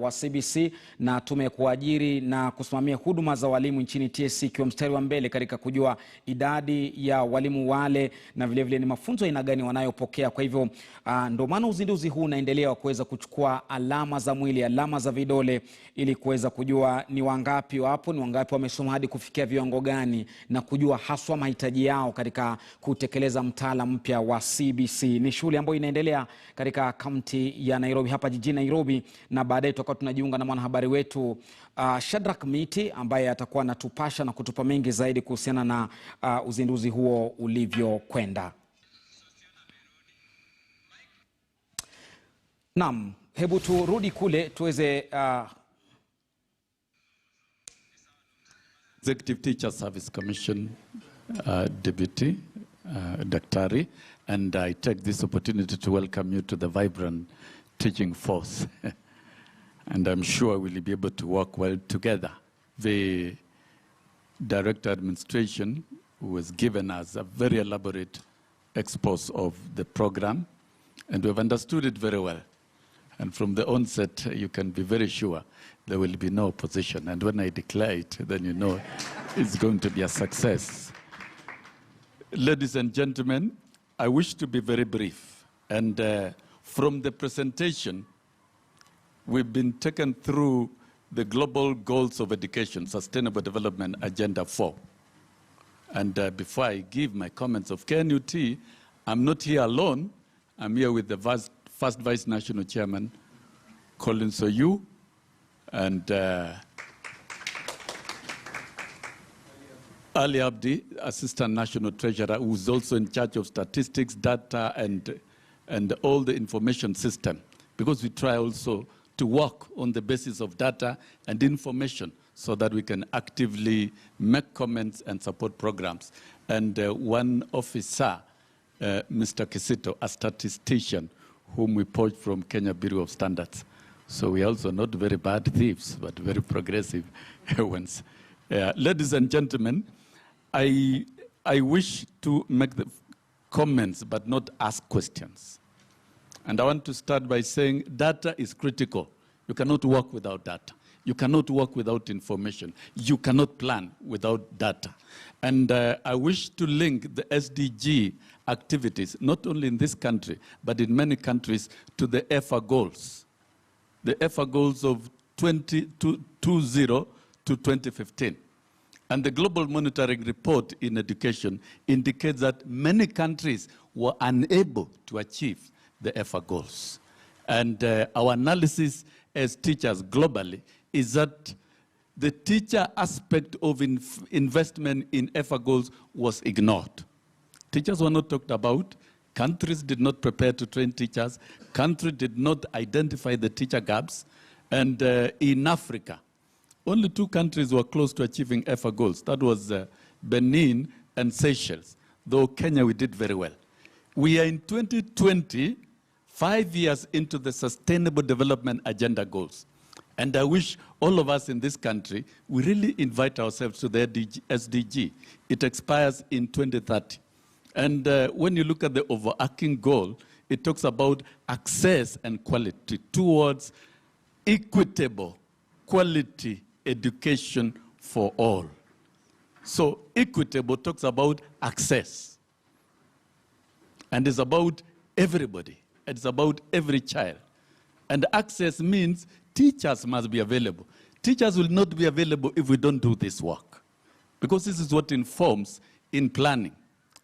wa CBC na tumekuajiri na kusimamia huduma za walimu nchini TSC ikiwa mstari wa mbele katika kujua idadi ya walimu wale na vile vile ni mafunzo aina gani wanayopokea. Kwa hivyo ndio maana uzinduzi huu unaendelea wa kuweza kuchukua alama za mwili, alama za vidole ili kuweza kujua ni wangapi wapo, ni wangapi wamesoma hadi kufikia viwango gani na kujua haswa mahitaji yao katika kutekeleza mtaala mpya wa CBC. Ni shughuli ambayo inaendelea katika kaunti ya Nairobi, hapa jijini Nairobi, na baadaye tunajiunga na mwanahabari wetu Shadrack Miti ambaye atakuwa anatupasha na kutupa mengi zaidi kuhusiana na uzinduzi huo ulivyokwenda. Naam, hebu turudi kule tuweze Executive Teacher Service Commission Deputy Daktari, and I take this opportunity to welcome you to the vibrant teaching force. And I'm sure we'll be able to work well together. The Director Administration was given us a very elaborate expose of the program, and we've understood it very well. And from the onset, you can be very sure there will be no opposition. And when I declare it, then you know it's going to be a success. Ladies and gentlemen, I wish to be very brief. And from the presentation, we've been taken through the Global Goals of Education, Sustainable Development Agenda 4. And before I give my comments of KNUT, I'm not here alone. I'm here with the first Vice National Chairman, Colin Soyu, and Ali Abdi, Assistant National Treasurer, who's also in charge of statistics, data, and all the information system, because we try also to work on the basis of data and information so that we can actively make comments and support programs. And one officer, Mr. Kisito, a statistician, whom we poached from Kenya Bureau of Standards. So we are also not very bad thieves, but very progressive ones. Ladies and gentlemen, I wish to make the comments but not ask questions. And I want to start by saying data is critical. You cannot work without data. You cannot work without information. You cannot plan without data. And I wish to link the SDG activities, not only in this country, but in many countries, to the EFA goals. The EFA goals of 2020 to 2015. And the Global Monitoring Report in Education indicates that many countries were unable to achieve the EFA goals. And our analysis as teachers globally is that the teacher aspect of investment in EFA goals was ignored. Teachers were not talked about. Countries did not prepare to train teachers. Countries did not identify the teacher gaps. And in Africa, only 2 countries were close to achieving EFA goals. That was Benin and Seychelles. Though Kenya, we did very well. We are in 2020, 5 years into the Sustainable Development Agenda goals. And I wish all of us in this country, we really invite ourselves to the SDG. It expires in 2030. And when you look at the overarching goal, it talks about access and quality towards equitable quality education for all. So equitable talks about access. And it's about everybody. It's about every child. And access means teachers must be available. Teachers will not be available if we don't do this work. Because this is what informs in planning,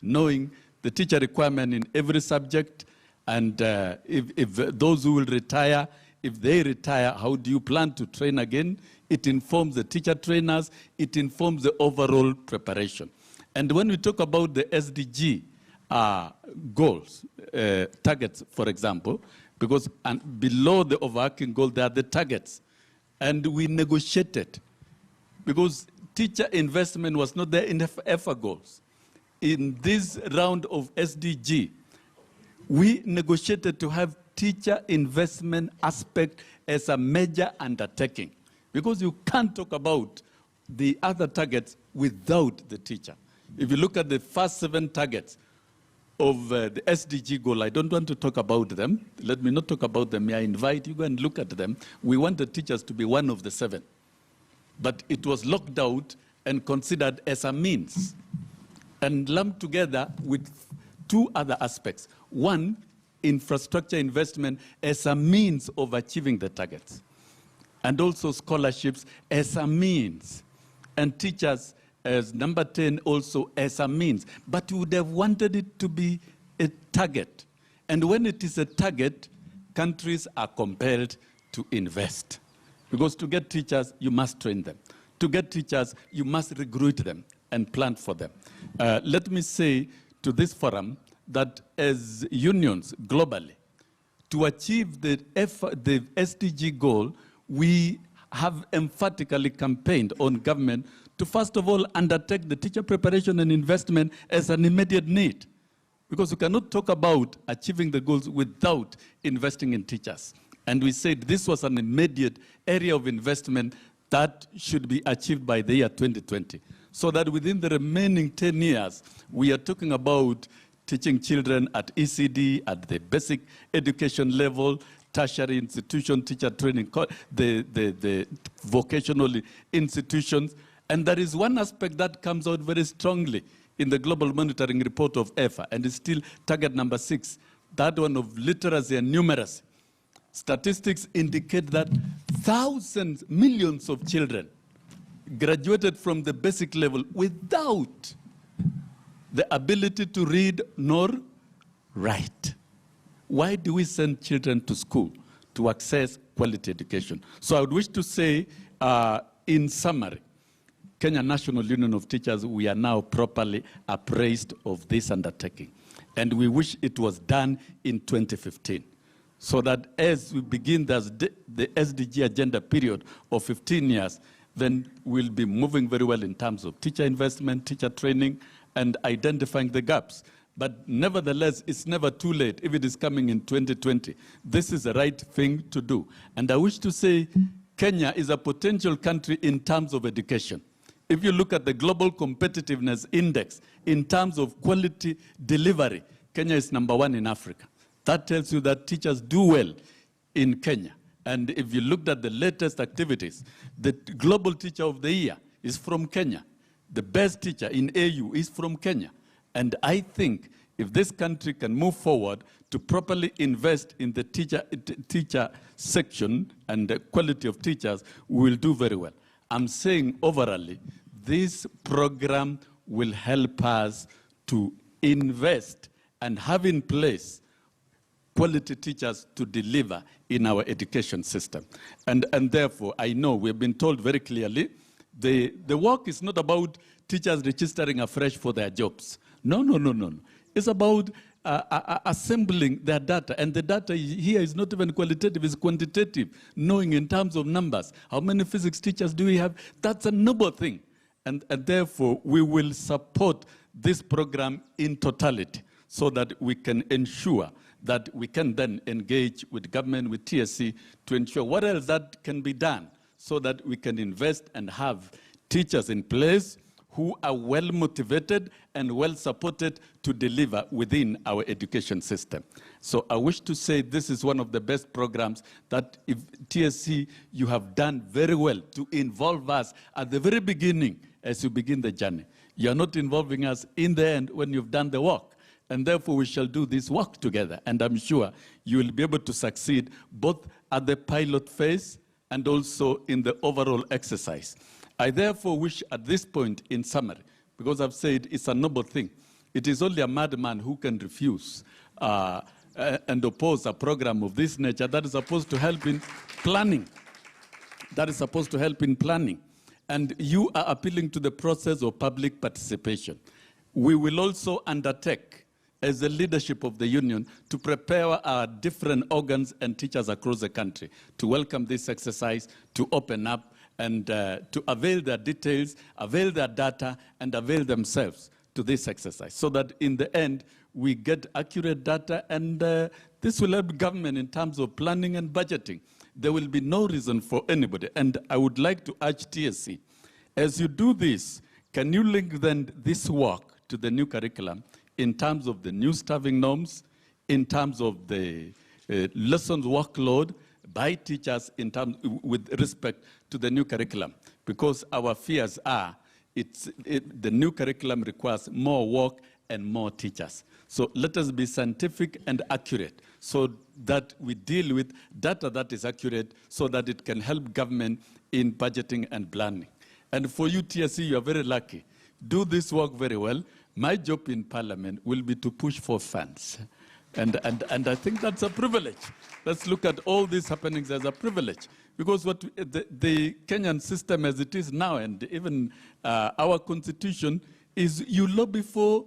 knowing the teacher requirement in every subject, and if those who will retire, if they retire, how do you plan to train again? It informs the teacher trainers. It informs the overall preparation. And when we talk about the SDG goals, targets, for example, because below the overarching goal, there are the targets. And we negotiated, because teacher investment was not there in the EFA goals. In this round of SDG, we negotiated to have teacher investment aspect as a major undertaking, because you can't talk about the other targets without the teacher. If you look at the first 7 targets, of the SDG goal, I don't want to talk about them. Let me not talk about them. I invite you go and look at them. We want the teachers to be one of the 7. But it was locked out and considered as a means and lumped together with 2 other aspects. One, infrastructure investment as a means of achieving the targets. And also scholarships as a means. And teachers as number 10 also as a means. But we would have wanted it to be a target. And when it is a target, countries are compelled to invest. Because to get teachers, you must train them. To get teachers, you must recruit them and plan for them. Let me say to this forum that as unions globally, to achieve the SDG goal, we have emphatically campaigned on government to first of all undertake the teacher preparation and investment as an immediate need. Because you cannot talk about achieving the goals without investing in teachers. And we said this was an immediate area of investment that should be achieved by the year 2020. So that within the remaining 10 years, we are talking about teaching children at ECD, at the basic education level, tertiary institution, teacher training, the vocational institutions. And there is one aspect that comes out very strongly in the Global Monitoring Report of EFA, and it's still target number 6, that one of literacy and numeracy. Statistics indicate that thousands, millions of children graduated from the basic level without the ability to read nor write. Why do we send children to school? To access quality education. So I would wish to say, in summary, Kenya National Union of Teachers, we are now properly appraised of this undertaking. And we wish it was done in 2015. So that as we begin the SDG agenda period of 15 years, then we'll be moving very well in terms of teacher investment, teacher training, and identifying the gaps. But nevertheless, it's never too late if it is coming in 2020. This is the right thing to do. And I wish to say Kenya is a potential country in terms of education. If you look at the Global Competitiveness Index, in terms of quality delivery, Kenya is number 1 in Africa. That tells you that teachers do well in Kenya. And if you looked at the latest activities, the Global Teacher of the Year is from Kenya. The best teacher in AU is from Kenya. And I think if this country can move forward to properly invest in the teacher section and the quality of teachers, we will do very well. I'm saying overall, this program will help us to invest and have in place quality teachers to deliver in our education system. And therefore, I know we've been told very clearly, the work is not about teachers registering afresh for their jobs. No. It's about assembling their data. And the data here is not even qualitative, it's quantitative, knowing in terms of numbers. How many physics teachers do we have? That's a noble thing. And therefore, we will support this program in totality so that we can ensure that we can then engage with government, with TSC, to ensure what else that can be done so that we can invest and have teachers in place who are well motivated and well supported to deliver within our education system. So I wish to say this is one of the best programs that if TSC, you have done very well to involve us at the very beginning as you begin the journey. You're not involving us in the end when you've done the work. And therefore, we shall do this work together. And I'm sure you will be able to succeed both at the pilot phase and also in the overall exercise. I therefore wish at this point, in summary, because I've said it's a noble thing, it is only a madman who can refuse and oppose a program of this nature that is supposed to help in planning. That is supposed to help in planning. And you are appealing to the process of public participation. We will also undertake, as the leadership of the union, to prepare our different organs and teachers across the country to welcome this exercise, to open up, and to avail their details, avail their data, and avail themselves to this exercise, so that in the end, we get accurate data, and this will help government in terms of planning and budgeting. There will be no reason for anybody, and I would like to urge TSC, as you do this, can you link then this work to the new curriculum in terms of the new staffing norms, in terms of the lessons workload by teachers in terms with respect to the new curriculum, because our fears are the new curriculum requires more work and more teachers. So let us be scientific and accurate so that we deal with data that is accurate so that it can help government in budgeting and planning. And for you, TSC, you are very lucky. Do this work very well. My job in Parliament will be to push for funds. And I think that's a privilege. Let's look at all these happenings as a privilege. Because what the Kenyan system as it is now, and even our constitution, is you lobby for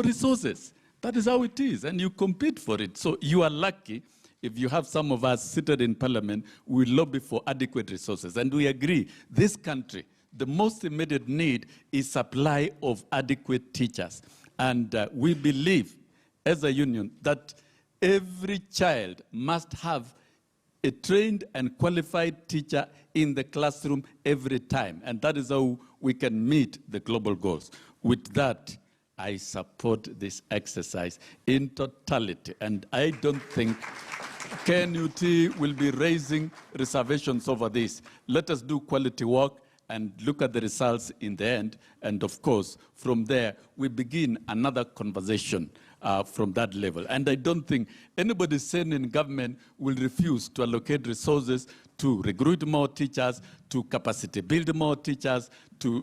resources. That is how it is, and you compete for it. So you are lucky if you have some of us seated in Parliament, we lobby for adequate resources. And we agree, this country, the most immediate need is supply of adequate teachers. And we believe, as a union, that every child must have a trained and qualified teacher in the classroom every time. And that is how we can meet the global goals. With that, I support this exercise in totality. And I don't think KNUT will be raising reservations over this. Let us do quality work and look at the results in the end. And of course, from there, we begin another conversation from that level. And I don't think anybody sitting in government will refuse to allocate resources to recruit more teachers, to capacity build more teachers, to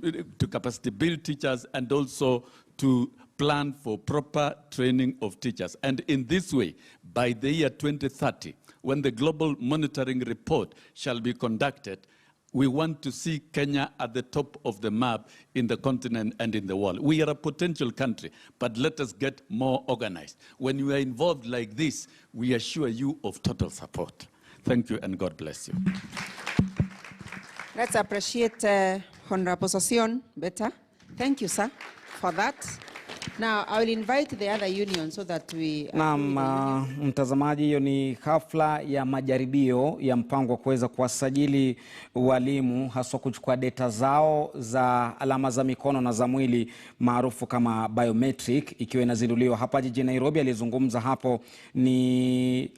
capacity build teachers, and also to plan for proper training of teachers. And in this way, by the year 2030, when the global monitoring report shall be conducted, we want to see Kenya at the top of the map in the continent and in the world. We are a potential country, but let us get more organized. When you are involved like this, we assure you of total support. Thank you, and God bless you. Let's appreciate Honorable Sosion better. Thank you, sir, for that. Now, I will invite the other union so that we... Naam, mtazamaji, hiyo ni hafla ya majaribio ya mpango wa kuweza kuwasajili walimu, haswa kuchukua data zao za alama za mikono na za mwili maarufu kama biometric, ikiwa inazinduliwa hapa jijini Nairobi. Alizungumza hapo ni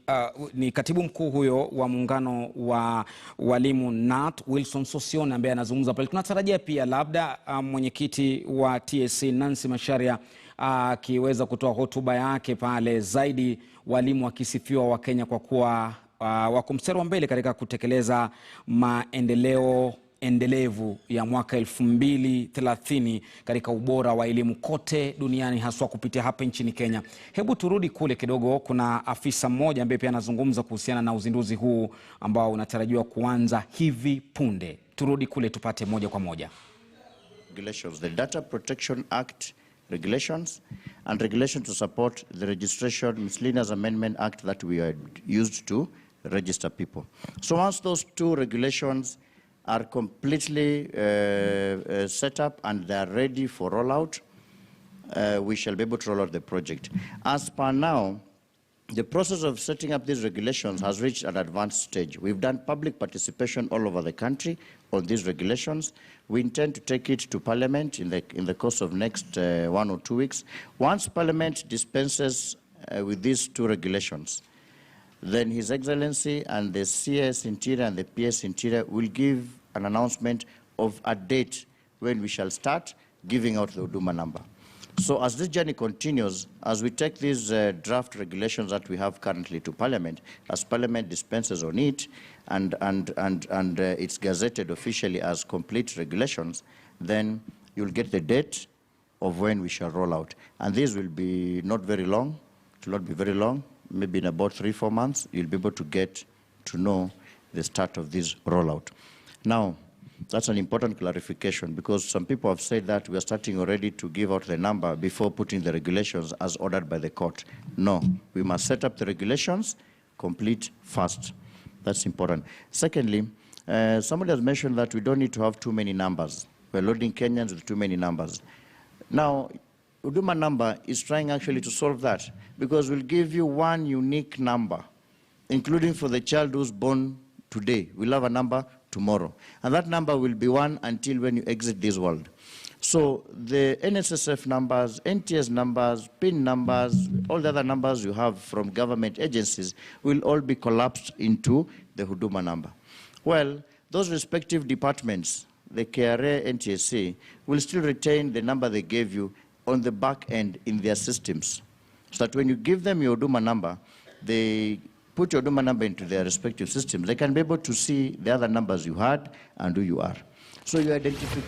katibu mkuu huyo wa muungano wa walimu NAT, Wilson Sosion, ambaye anazungumza pale. Tunatarajia pia labda mwenyekiti wa TSC Nancy Macharia akiweza kutoa hotuba yake pale, zaidi walimu wakisifiwa wa Kenya kwa kuwa wako mstari wa mbele katika kutekeleza maendeleo endelevu ya mwaka 2030 katika ubora wa elimu kote duniani, haswa kupitia hapa nchini Kenya. Hebu turudi kule kidogo. Kuna afisa mmoja ambaye pia anazungumza kuhusiana na uzinduzi huu ambao unatarajiwa kuanza hivi punde. Turudi kule tupate moja kwa moja. Regulations, the Data Protection Act regulations, and regulation to support the registration miscellaneous amendment act that we are used to register people. So once those two regulations are completely set up and they are ready for rollout, we shall be able to roll out the project. As per now, the process of setting up these regulations has reached an advanced stage. We've done public participation all over the country on these regulations. We intend to take it to Parliament in the course of next 1 or 2 weeks. Once Parliament dispenses with these two regulations, then His Excellency and the CS Interior and the PS Interior will give an announcement of a date when we shall start giving out the Huduma number. So as this journey continues, as we take these draft regulations that we have currently to Parliament, as Parliament dispenses on it and it's gazetted officially as complete regulations, then you'll get the date of when we shall roll out. And this will be not very long. It will not be very long. Maybe in about 3-4 months, you'll be able to get to know the start of this rollout. Now, that's an important clarification, because some people have said that we are starting already to give out the number before putting the regulations as ordered by the court. No, we must set up the regulations, complete fast. That's important. Secondly, somebody has mentioned that we don't need to have too many numbers. We're loading Kenyans with too many numbers. Now, Huduma number is trying actually to solve that, because we'll give you one unique number, including for the child who's born today. We'll have a number tomorrow. And that number will be one until when you exit this world. So the NSSF numbers, NTS numbers, PIN numbers, all the other numbers you have from government agencies will all be collapsed into the Huduma number. Well, those respective departments, the KRA, NTSC, will still retain the number they gave you on the back end in their systems. So that when you give them your Huduma number, they put your Huduma number into their respective systems. They can be able to see the other numbers you had and who you are. So your identification